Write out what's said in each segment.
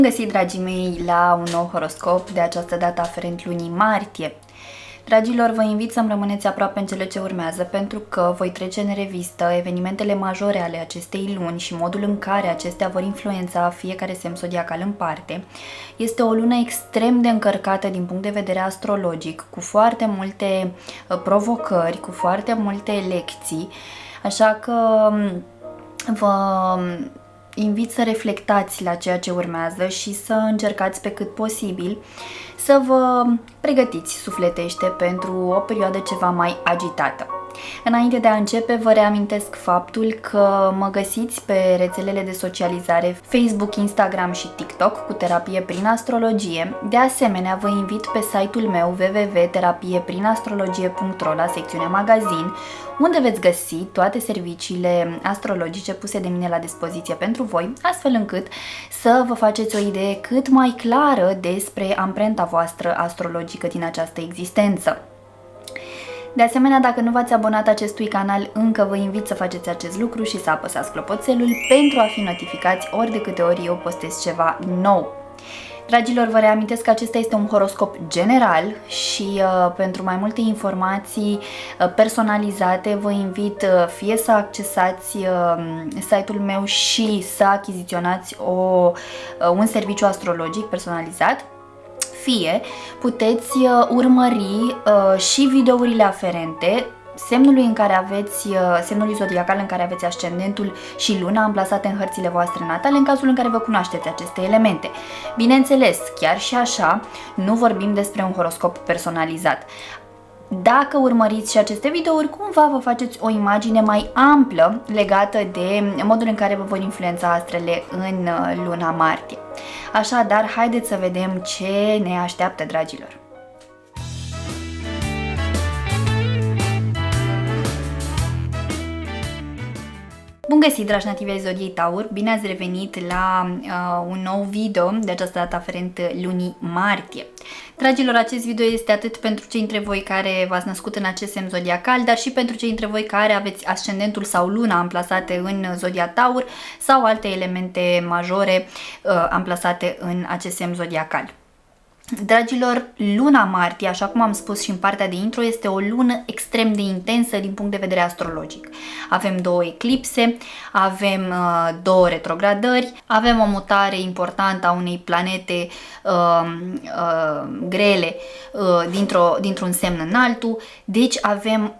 găsit, dragii mei, la un nou horoscop, de această dată aferent lunii martie. Dragilor, vă invit să-mi rămâneți aproape în cele ce urmează, pentru că voi trece în revistă evenimentele majore ale acestei luni și modul în care acestea vor influența fiecare semn zodiacal în parte. Este o lună extrem de încărcată din punct de vedere astrologic, cu foarte multe provocări, cu foarte multe lecții, așa că vă invit să reflectați la ceea ce urmează și să încercați pe cât posibil să vă pregătiți sufletește pentru o perioadă ceva mai agitată. Înainte de a începe, vă reamintesc faptul că mă găsiți pe rețelele de socializare Facebook, Instagram și TikTok cu terapie prin astrologie. De asemenea, vă invit pe site-ul meu www.terapieprin-astrologie.ro la secțiunea magazin, unde veți găsi toate serviciile astrologice puse de mine la dispoziție pentru voi, astfel încât să vă faceți o idee cât mai clară despre amprenta voastră astrologică din această existență. De asemenea, dacă nu v-ați abonat acestui canal încă, vă invit să faceți acest lucru și să apăsați clopoțelul pentru a fi notificați ori de câte ori eu postez ceva nou. Dragilor, vă reamintesc că acesta este un horoscop general și pentru mai multe informații personalizate vă invit fie să accesați site-ul meu și să achiziționați un serviciu astrologic personalizat, fie puteți urmări și videourile aferente semnului zodiacal în care aveți ascendentul și luna amplasate în hărțile voastre natale, în cazul în care vă cunoașteți aceste elemente. Bineînțeles, chiar și așa, nu vorbim despre un horoscop personalizat. Dacă urmăriți și aceste videouri, cumva vă faceți o imagine mai amplă legată de modul în care vă vor influența astrele în luna martie. Așadar, haideți să vedem ce ne așteaptă, dragilor. Bun găsit, dragi nativi ai zodiei Taur! Bine ați revenit la un nou video, de această dată aferent lunii martie. Dragilor, acest video este atât pentru cei dintre voi care v-ați născut în acest semn zodiacal, dar și pentru cei dintre voi care aveți ascendentul sau luna amplasate în zodia Taur sau alte elemente majore amplasate în acest semn zodiacal. Dragilor, luna martie, așa cum am spus și în partea de intro, este o lună extrem de intensă din punct de vedere astrologic. Avem două eclipse, avem două retrogradări, avem o mutare importantă a unei planete grele dintr-un semn în altul, deci avem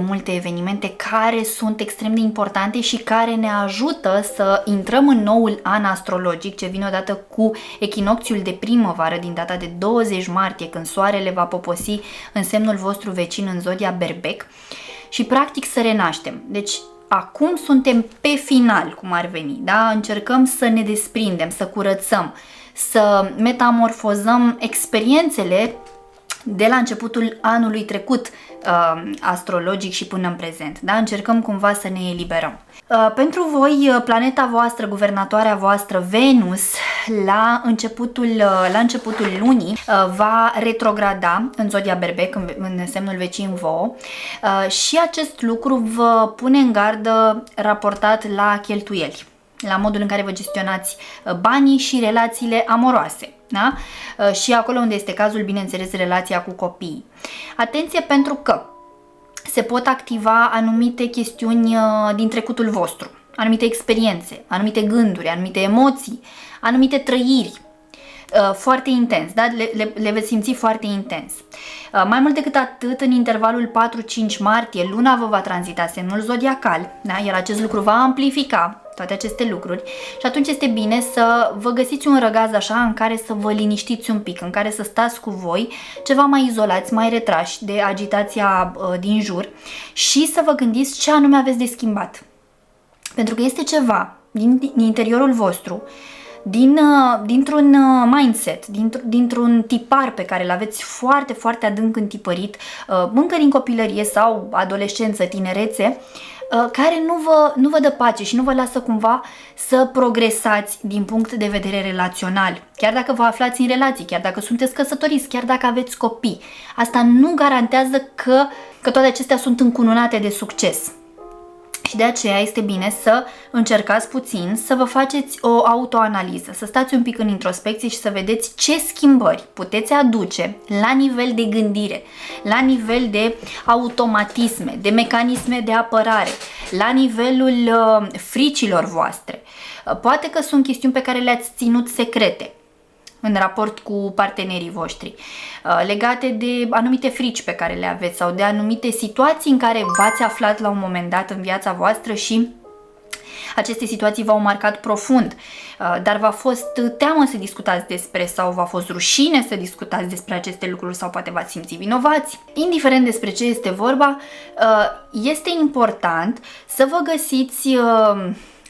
multe evenimente care sunt extrem de importante și care ne ajută să intrăm în noul an astrologic, ce vine odată cu echinocțiul de primăvară din data de 20 martie, când soarele va poposi în semnul vostru vecin în zodia Berbec și practic să renaștem. Deci acum suntem pe final, cum ar veni, da? Încercăm să ne desprindem, să curățăm, să metamorfozăm experiențele de la începutul anului trecut astrologic și până în prezent, da? Încercăm cumva să ne eliberăm. Pentru voi, planeta voastră, guvernatoarea voastră, Venus, la începutul lunii va retrograda în zodia Berbec, în semnul vecin vouă, și acest lucru vă pune în gardă raportat la cheltuieli, la modul în care vă gestionați banii și relațiile amoroase. Da? Și acolo unde este cazul, bineînțeles, relația cu copiii. Atenție, pentru că se pot activa anumite chestiuni din trecutul vostru, anumite experiențe, anumite gânduri, anumite emoții, anumite trăiri foarte intens, da? Le veți simți foarte intens. Mai mult decât atât, în intervalul 4-5 martie, luna vă va tranzita semnul zodiacal, da? Iar acest lucru va amplifica toate aceste lucruri și atunci este bine să vă găsiți un răgaz așa în care să vă liniștiți un pic, în care să stați cu voi ceva mai izolați, mai retrași de agitația din jur și să vă gândiți ce anume aveți de schimbat. Pentru că este ceva din interiorul vostru, dintr-un mindset, dintr-un tipar pe care îl aveți foarte adânc întipărit, încă din copilărie sau adolescență, tinerețe, care nu vă dă pace și nu vă lasă cumva să progresați din punct de vedere relațional. Chiar dacă vă aflați în relații, chiar dacă sunteți căsătoriți, chiar dacă aveți copii, asta nu garantează că toate acestea sunt încununate de succes. Și de aceea este bine să încercați puțin să vă faceți o autoanaliză, să stați un pic în introspecție și să vedeți ce schimbări puteți aduce la nivel de gândire, la nivel de automatisme, de mecanisme de apărare, la nivelul fricilor voastre. Poate că sunt chestiuni pe care le-ați ținut secrete în raport cu partenerii voștri, legate de anumite frici pe care le aveți sau de anumite situații în care v-ați aflat la un moment dat în viața voastră și aceste situații v-au marcat profund, dar v-a fost teamă să discutați despre sau v-a fost rușine să discutați despre aceste lucruri sau poate v-ați simțit vinovați. Indiferent despre ce este vorba, este important să vă găsiți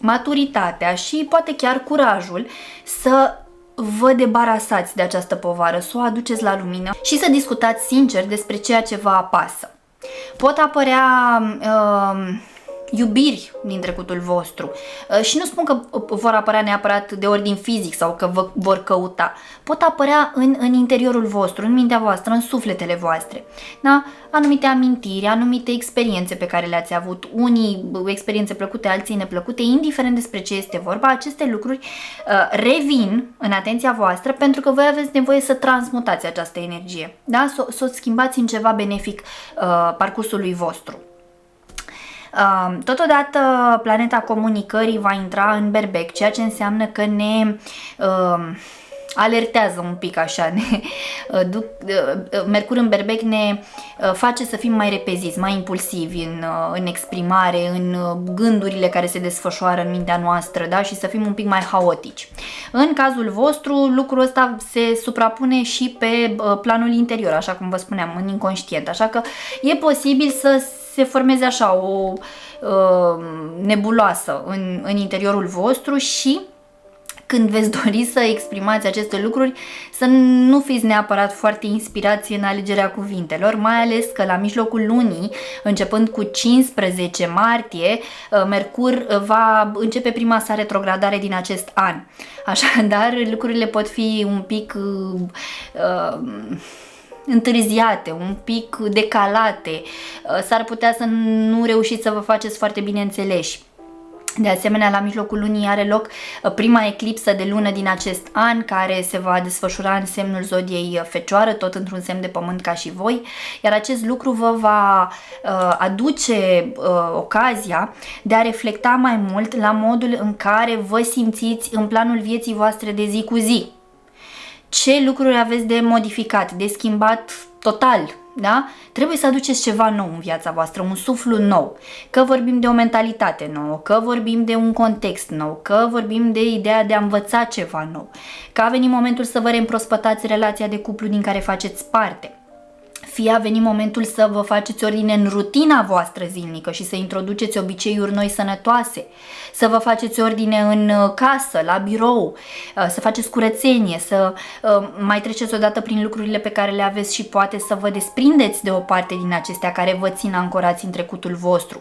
maturitatea și poate chiar curajul să vă debarasați de această povară, să o aduceți la lumină și să discutați sincer despre ceea ce vă apasă. Pot apărea iubiri din trecutul vostru și nu spun că vor apărea neapărat de ordin fizic sau că vă vor căuta. Pot apărea în interiorul vostru, în mintea voastră, în sufletele voastre. Da? Anumite amintiri, anumite experiențe pe care le-ați avut, unii experiențe plăcute, alții neplăcute, indiferent despre ce este vorba, aceste lucruri revin în atenția voastră pentru că voi aveți nevoie să transmutați această energie, da? Să o schimbați în ceva benefic parcursului vostru. Totodată planeta comunicării va intra în berbec, ceea ce înseamnă că ne alertează un pic așa, Mercur în berbec ne face să fim mai repeziți, mai impulsivi în exprimare, în gândurile care se desfășoară în mintea noastră, da? Și să fim un pic mai haotici. În cazul vostru, lucrul ăsta se suprapune și pe planul interior, așa cum vă spuneam, în inconștient, așa că e posibil să se formeze așa o nebuloasă în interiorul vostru și când veți dori să exprimați aceste lucruri, să nu fiți neapărat foarte inspirați în alegerea cuvintelor, mai ales că la mijlocul lunii, începând cu 15 martie, Mercur va începe prima sa retrogradare din acest an. Așadar, lucrurile pot fi un pic întârziate, un pic decalate, s-ar putea să nu reușiți să vă faceți foarte bine înțeleși. De asemenea, la mijlocul lunii are loc prima eclipsă de lună din acest an, care se va desfășura în semnul zodiei Fecioară, tot într-un semn de pământ ca și voi, iar acest lucru vă va aduce ocazia de a reflecta mai mult la modul în care vă simțiți în planul vieții voastre de zi cu zi. Ce lucruri aveți de modificat, de schimbat total, da? Trebuie să aduceți ceva nou în viața voastră, un suflu nou, că vorbim de o mentalitate nouă, că vorbim de un context nou, că vorbim de ideea de a învăța ceva nou, că a venit momentul să vă reîmprospătați relația de cuplu din care faceți parte. Fie a venit momentul să vă faceți ordine în rutina voastră zilnică și să introduceți obiceiuri noi sănătoase, să vă faceți ordine în casă, la birou, să faceți curățenie, să mai treceți odată prin lucrurile pe care le aveți și poate să vă desprindeți de o parte din acestea care vă țin ancorați în trecutul vostru.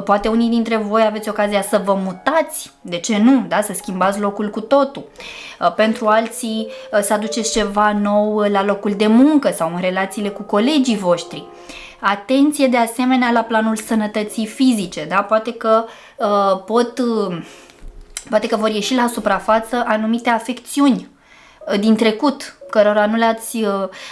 Poate unii dintre voi aveți ocazia să vă mutați, de ce nu, da? Să schimbați locul cu totul. Pentru alții să aduceți ceva nou la locul de muncă sau în relațiile cu colegii voștri. Atenție de asemenea la planul sănătății fizice, da? Poate că vor ieși la suprafață anumite afecțiuni din trecut, cărora nu le-ați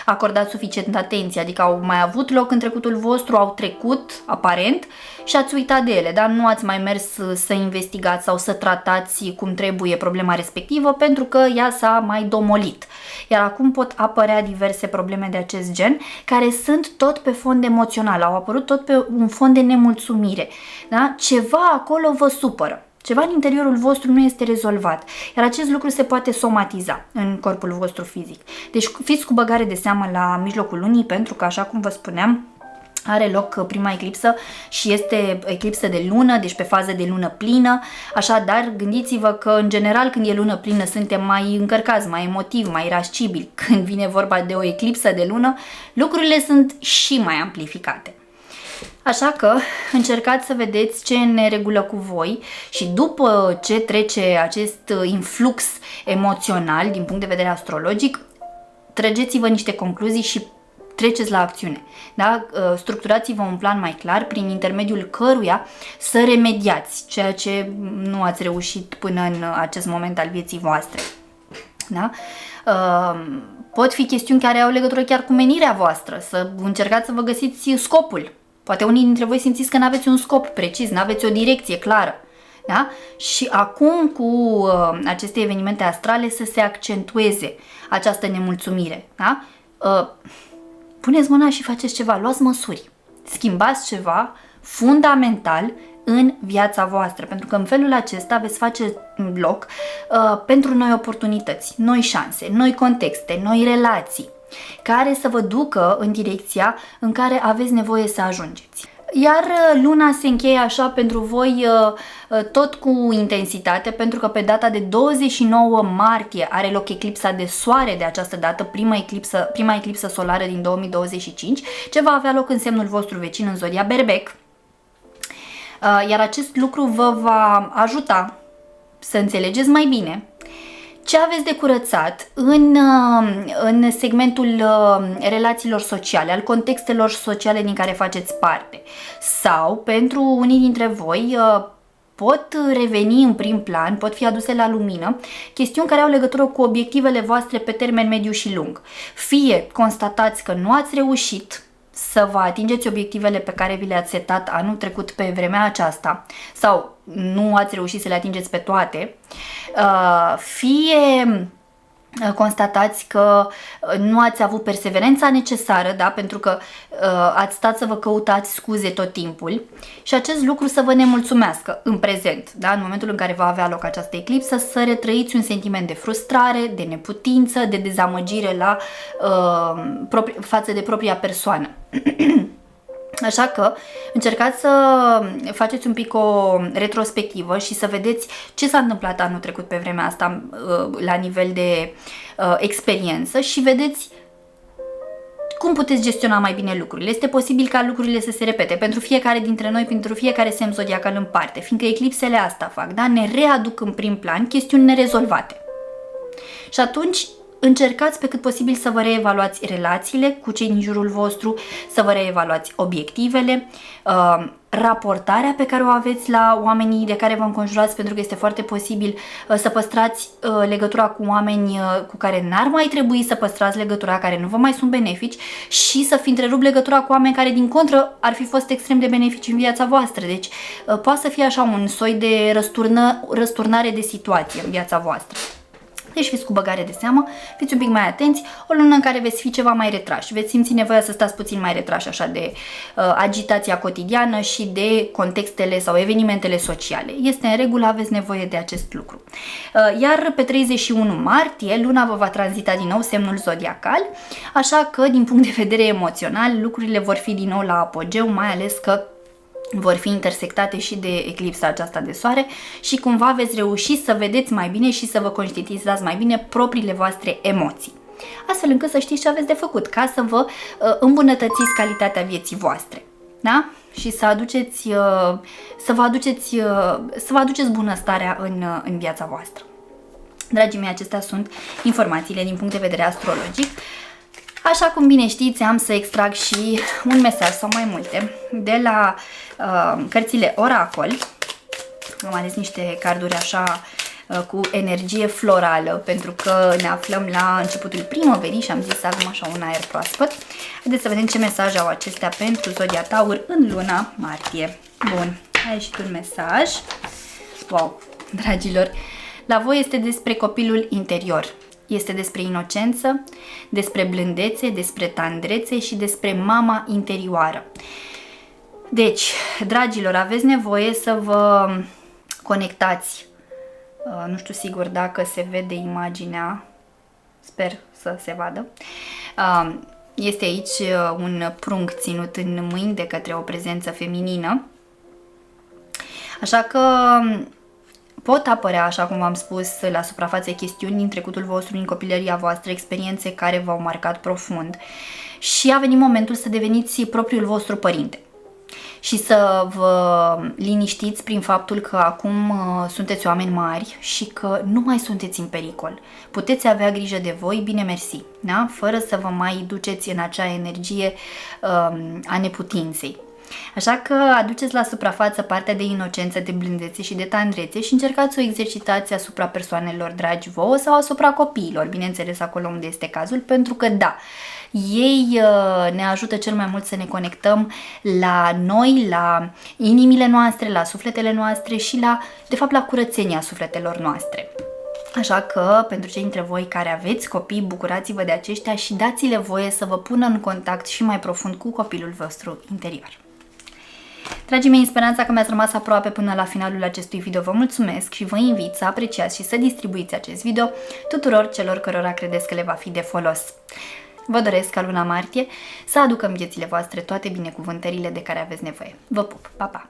acordat suficient atenție, adică au mai avut loc în trecutul vostru, au trecut aparent și ați uitat de ele, dar nu ați mai mers să investigați sau să tratați cum trebuie problema respectivă pentru că ea s-a mai domolit. Iar acum pot apărea diverse probleme de acest gen care sunt tot pe fond emoțional, au apărut tot pe un fond de nemulțumire. Da? Ceva acolo vă supără. Ceva în interiorul vostru nu este rezolvat, iar acest lucru se poate somatiza în corpul vostru fizic. Deci fiți cu băgare de seamă la mijlocul lunii pentru că, așa cum vă spuneam, are loc prima eclipsă și este eclipsă de lună, deci pe fază de lună plină. Așadar, gândiți-vă că în general când e lună plină suntem mai încărcați, mai emotivi, mai irascibili. Când vine vorba de o eclipsă de lună, lucrurile sunt și mai amplificate. Așa că încercați să vedeți ce e în neregulă cu voi și după ce trece acest influx emoțional din punct de vedere astrologic, trăgeți-vă niște concluzii și treceți la acțiune. Da? Structurați-vă un plan mai clar prin intermediul căruia să remediați ceea ce nu ați reușit până în acest moment al vieții voastre. Da? Pot fi chestiuni care au legătură chiar cu menirea voastră, să încercați să vă găsiți scopul. Poate unii dintre voi simțiți că nu aveți un scop precis, nu aveți o direcție clară. Da? Și acum cu aceste evenimente astrale să se accentueze această nemulțumire. Da? Puneți mâna și faceți ceva, luați măsuri, schimbați ceva fundamental în viața voastră, pentru că în felul acesta veți face loc pentru noi oportunități, noi șanse, noi contexte, noi relații, care să vă ducă în direcția în care aveți nevoie să ajungeți. Iar luna se încheie așa pentru voi tot cu intensitate, pentru că pe data de 29 martie are loc eclipsa de soare de această dată, prima eclipsă solară din 2025, ce va avea loc în semnul vostru vecin în zodia Berbec. Iar acest lucru vă va ajuta să înțelegeți mai bine ce aveți de curățat în segmentul relațiilor sociale, al contextelor sociale din care faceți parte. Sau, pentru unii dintre voi, pot reveni în prim plan, pot fi aduse la lumină chestiuni care au legătură cu obiectivele voastre pe termen mediu și lung. Fie constatați că nu ați reușit să vă atingeți obiectivele pe care vi le-ați setat anul trecut pe vremea aceasta sau nu ați reușit să le atingeți pe toate, fie constatați că nu ați avut perseverența necesară, da? Pentru că ați stat să vă căutați scuze tot timpul și acest lucru să vă nemulțumească în prezent, da? În momentul în care va avea loc această eclipsă, să retrăiți un sentiment de frustrare, de neputință, de dezamăgire față de propria persoană. Așa că încercați să faceți un pic o retrospectivă și să vedeți ce s-a întâmplat anul trecut pe vremea asta la nivel de experiență și vedeți cum puteți gestiona mai bine lucrurile. Este posibil ca lucrurile să se repete pentru fiecare dintre noi, pentru fiecare semn zodiacal în parte, fiindcă eclipsele asta fac, da? Ne readuc în prim plan chestiuni nerezolvate. Și atunci încercați pe cât posibil să vă reevaluați relațiile cu cei din jurul vostru, să vă reevaluați obiectivele, raportarea pe care o aveți la oamenii de care vă înconjurați, pentru că este foarte posibil să păstrați legătura cu oameni cu care n-ar mai trebui să păstrați legătura, care nu vă mai sunt benefici, și să fi întrerupt legătura cu oameni care din contră ar fi fost extrem de benefici în viața voastră. Deci poate să fie așa un soi de răsturnare de situație în viața voastră. Deci fiți cu băgare de seamă, fiți un pic mai atenți, o lună în care veți fi ceva mai retrași, veți simți nevoia să stați puțin mai retrași așa de agitația cotidiană și de contextele sau evenimentele sociale. Este în regulă, aveți nevoie de acest lucru. Iar pe 31 martie, luna vă va tranzita din nou semnul zodiacal, așa că din punct de vedere emoțional lucrurile vor fi din nou la apogeu, mai ales că vor fi intersectate și de eclipsa aceasta de soare și cumva veți reuși să vedeți mai bine și să vă conștientizați mai bine propriile voastre emoții. Astfel încât să știți ce aveți de făcut ca să vă îmbunătățiți calitatea vieții voastre. Da? Și să vă aduceți bunăstarea în viața voastră. Dragii mei, acestea sunt informațiile din punct de vedere astrologic. Așa cum bine știți, am să extrag și un mesaj sau mai multe de la cărțile Oracol. Am ales niște carduri așa cu energie florală, pentru că ne aflăm la începutul primăverii și am zis să avem așa un aer proaspăt. Haideți să vedem ce mesaje au acestea pentru Zodia Taur în luna martie. Bun, a ieșit un mesaj. Wow, dragilor, la voi este despre copilul interior. Este despre inocență, despre blândețe, despre tandrețe și despre mama interioară. Deci, dragilor, aveți nevoie să vă conectați. Nu știu sigur dacă se vede imaginea, sper să se vadă. Este aici un prunc ținut în mâini de către o prezență feminină. Așa că pot apărea, așa cum v-am spus, la suprafață chestiuni din trecutul vostru, din copilăria voastră, experiențe care v-au marcat profund și a venit momentul să deveniți propriul vostru părinte. și să vă liniștiți prin faptul că acum sunteți oameni mari și că nu mai sunteți în pericol. Puteți avea grijă de voi, bine mersi, da? Fără să vă mai duceți în acea energie a neputinței. Așa că aduceți la suprafață partea de inocență, de blândețe și de tandrețe și încercați să o exercitați asupra persoanelor dragi vouă sau asupra copiilor, bineînțeles acolo unde este cazul, pentru că da, ei ne ajută cel mai mult să ne conectăm la noi, la inimile noastre, la sufletele noastre și de fapt la curățenia sufletelor noastre. Așa că, pentru cei dintre voi care aveți copii, bucurați-vă de aceștia și dați-le voie să vă pună în contact și mai profund cu copilul vostru interior. Dragii mei, în speranța că mi-ați rămas aproape până la finalul acestui video, vă mulțumesc și vă invit să apreciați și să distribuiți acest video tuturor celor cărora credeți că le va fi de folos. Vă doresc ca luna martie să aducă în viețile voastre toate binecuvântările de care aveți nevoie. Vă pup! Pa, pa!